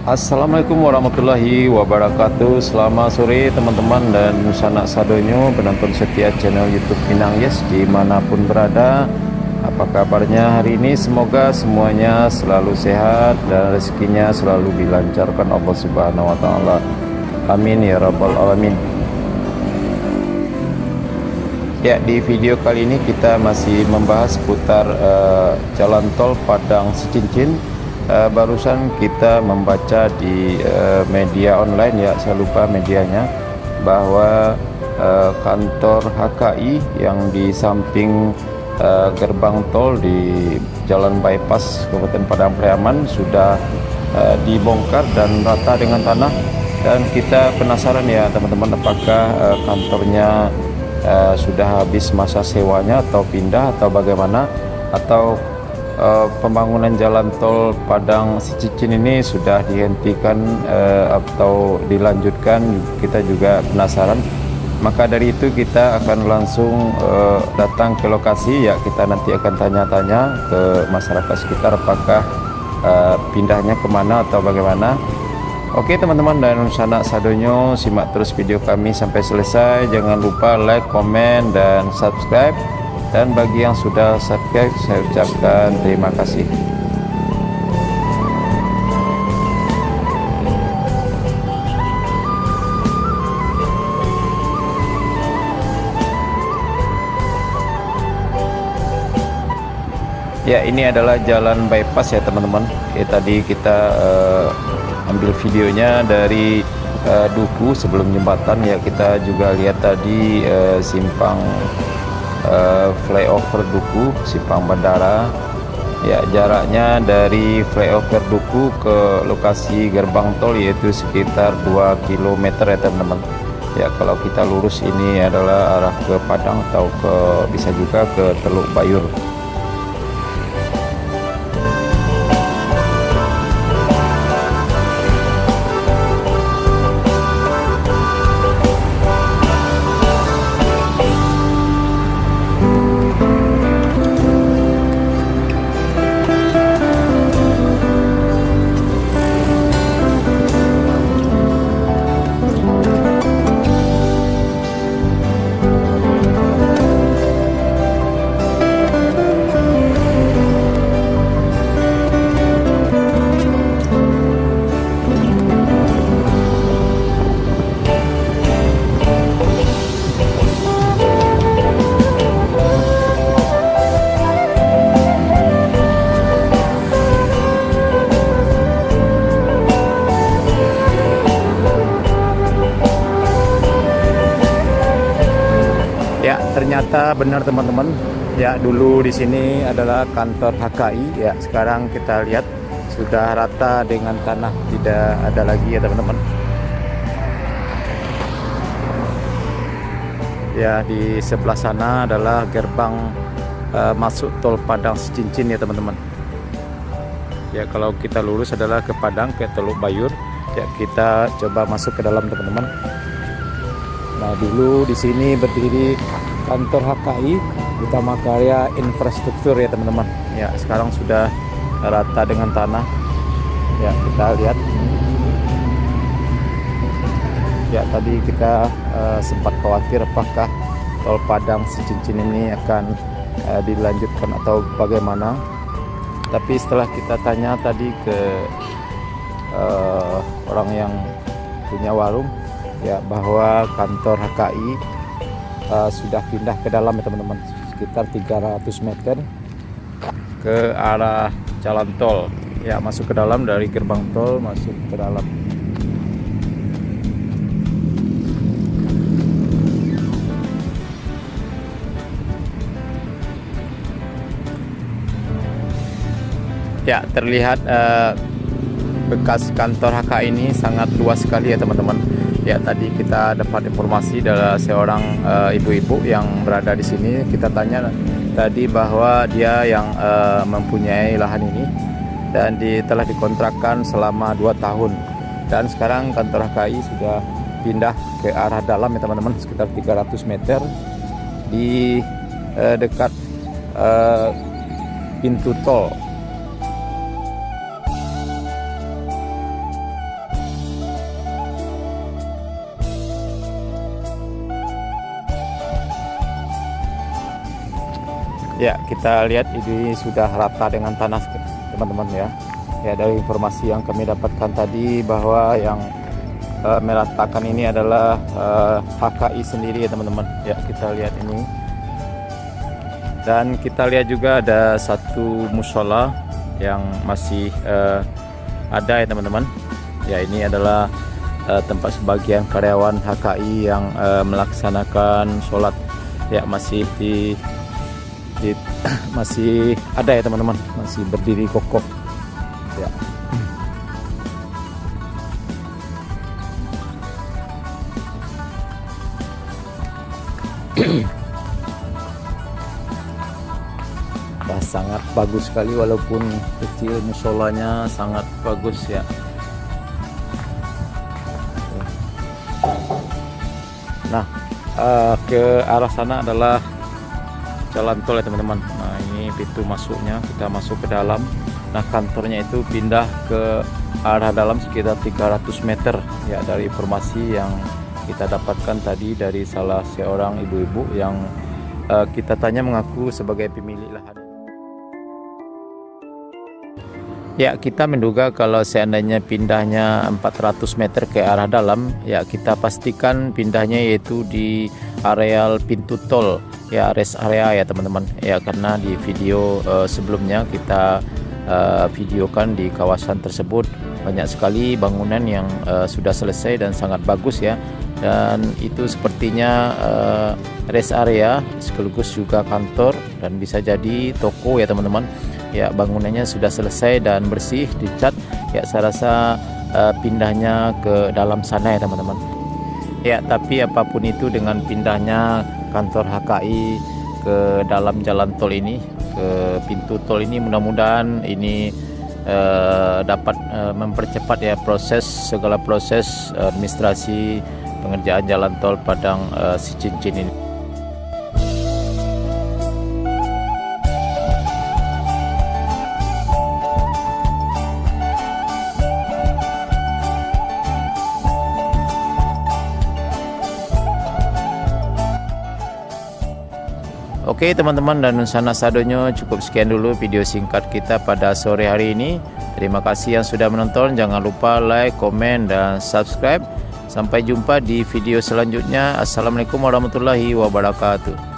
Assalamualaikum warahmatullahi wabarakatuh. Selamat sore teman-teman dan sanak sadonyo penonton setia channel YouTube Minang Yes dimanapun berada. Apa kabarnya hari ini? Semoga semuanya selalu sehat dan rezekinya selalu dilancarkan Allah Subhanahu wa Ta'ala. Amin ya Rabbal Alamin. Ya, di video kali ini kita masih membahas seputar jalan tol Padang Sicincin. Barusan kita membaca di media online, ya saya lupa medianya, bahwa kantor HKI yang di samping gerbang tol di Jalan Bypass Kabupaten Padang Pariaman sudah dibongkar dan rata dengan tanah. Dan kita penasaran ya teman-teman, apakah kantornya sudah habis masa sewanya atau pindah atau bagaimana, atau pembangunan jalan tol Padang Sicincin ini sudah dihentikan atau dilanjutkan. Kita juga penasaran. Maka dari itu kita akan langsung datang ke lokasi, ya kita nanti akan tanya-tanya ke masyarakat sekitar apakah pindahnya kemana atau bagaimana. Oke teman-teman dan sanak sadonyo, simak terus video kami sampai selesai. Jangan lupa like, komen, dan subscribe. Dan bagi yang sudah subscribe, saya ucapkan terima kasih. Ya, ini adalah jalan bypass ya teman-teman. Tadi kita ambil videonya dari Duku sebelum jembatan, ya kita juga lihat tadi simpang flyover Duku, simpang bandara. Ya, jaraknya dari flyover Duku ke lokasi gerbang tol yaitu sekitar 2 km ya teman-teman. Ya, kalau kita lurus ini adalah arah ke Padang atau bisa juga ke Teluk Bayur. Ya, ternyata benar teman-teman. Ya, dulu di sini adalah kantor HKI. Ya, sekarang kita lihat sudah rata dengan tanah, tidak ada lagi ya teman-teman. Ya, di sebelah sana adalah gerbang masuk tol Padang Sicincin ya teman-teman. Ya, kalau kita lurus adalah ke Padang, ke Teluk Bayur. Ya, kita coba masuk ke dalam teman-teman. Nah, dulu di sini berdiri kantor HKI, Utama Karya Infrastruktur ya teman-teman. Ya, sekarang sudah rata dengan tanah. Ya, kita lihat. Ya, tadi kita sempat khawatir apakah tol Padang Sicincin ini akan dilanjutkan atau bagaimana. Tapi setelah kita tanya tadi ke orang yang punya warung, ya bahwa kantor HKI sudah pindah ke dalam ya teman-teman, sekitar 300 meter ke arah jalan tol. Ya, masuk ke dalam dari gerbang tol, masuk ke dalam. Ya, terlihat bekas kantor HKI ini sangat luas sekali ya teman-teman. Ya, tadi kita dapat informasi dari seorang ibu-ibu yang berada di sini. Kita tanya tadi bahwa dia yang mempunyai lahan ini dan telah dikontrakkan selama 2 tahun. Dan sekarang kantor HKI sudah pindah ke arah dalam ya teman-teman, sekitar 300 meter di dekat pintu tol. Ya, kita lihat ini sudah rata dengan tanah teman-teman ya. Ya, dari informasi yang kami dapatkan tadi bahwa yang meratakan ini adalah HKI sendiri ya teman-teman. Ya, kita lihat ini. Dan kita lihat juga ada satu musola yang masih ada ya teman-teman. Ya, ini adalah tempat sebagian karyawan HKI yang melaksanakan sholat. Ya, masih masih ada ya teman-teman, masih berdiri kokoh. Ya. Nah, sangat bagus sekali walaupun kecil, musolanya sangat bagus ya. Nah, ke arah sana adalah jalan tol ya teman-teman. Nah, ini pintu masuknya, kita masuk ke dalam. Nah, kantornya itu pindah ke arah dalam sekitar 300 meter ya, dari informasi yang kita dapatkan tadi dari salah seorang ibu-ibu yang kita tanya mengaku sebagai pemilik lahan. Ya, kita menduga kalau seandainya pindahnya 400 meter ke arah dalam, ya kita pastikan pindahnya yaitu di areal pintu tol, ya rest area ya teman-teman. Ya, karena di video sebelumnya kita videokan di kawasan tersebut banyak sekali bangunan yang sudah selesai dan sangat bagus ya. Dan itu sepertinya rest area sekaligus juga kantor dan bisa jadi toko ya teman-teman. Ya, bangunannya sudah selesai dan bersih, dicat. Ya, saya rasa pindahnya ke dalam sana ya teman-teman. Ya, tapi apapun itu dengan pindahnya kantor HKI ke dalam jalan tol ini, ke pintu tol ini, mudah-mudahan ini dapat mempercepat ya segala proses administrasi pengerjaan jalan tol Padang Sicincin ini. Oke teman-teman dan Nusana Sadonyo, cukup sekian dulu video singkat kita pada sore hari ini. Terima kasih yang sudah menonton. Jangan lupa like, komen, dan subscribe. Sampai jumpa di video selanjutnya. Assalamualaikum warahmatullahi wabarakatuh.